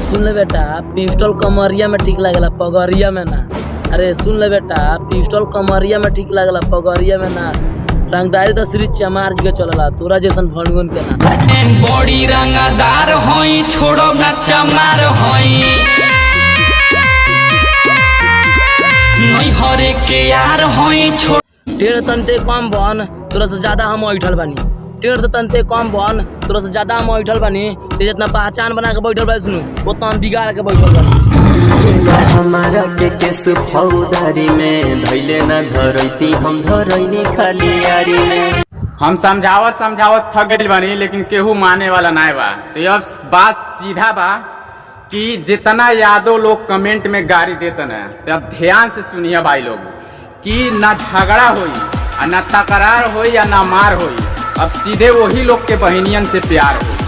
सुन ले बेटा, पिस्टल कमरिया में ठीक लागेला, पगरिया में ना। अरे सुन ले बेटा, पिस्टल कमरिया में ठीक लागेला, पगरिया में ना। रंगदारी तो श्री चमार जी के चलला, तोरा जैसन भड़गुन के ना। बड़ी रंगदार होई, छोड़ो ना चमार होई, नहीं हरे के यार होई। टेढ़ तनते कम बन, तोरा से ज्यादा हम ऐठल बानी। टेढ़ तनते कम बन, तोरा से ज्यादा हम ऐठल बानी। ते जितना पहचान बना के बैठल बानी सुनू, उतना हम बिगाड़ के बैठल बानी। हमारा के केस फौजदारी में धैले न धरैती, हम धरैनी खाली यारी में। हम समझावत थक गइल बानी, लेकिन केहू माने वाला नाय बा। तो अब बात सीधा बा कि जितना यादव लोग कमेंट में गाड़ी देतन है, तो अब ध्यान से सुनिए भाई लोग कि ना झगड़ा होई, ना तकरार होई, या ना मार होई। अब सीधे वही लोग के बहनियन से प्यार होई।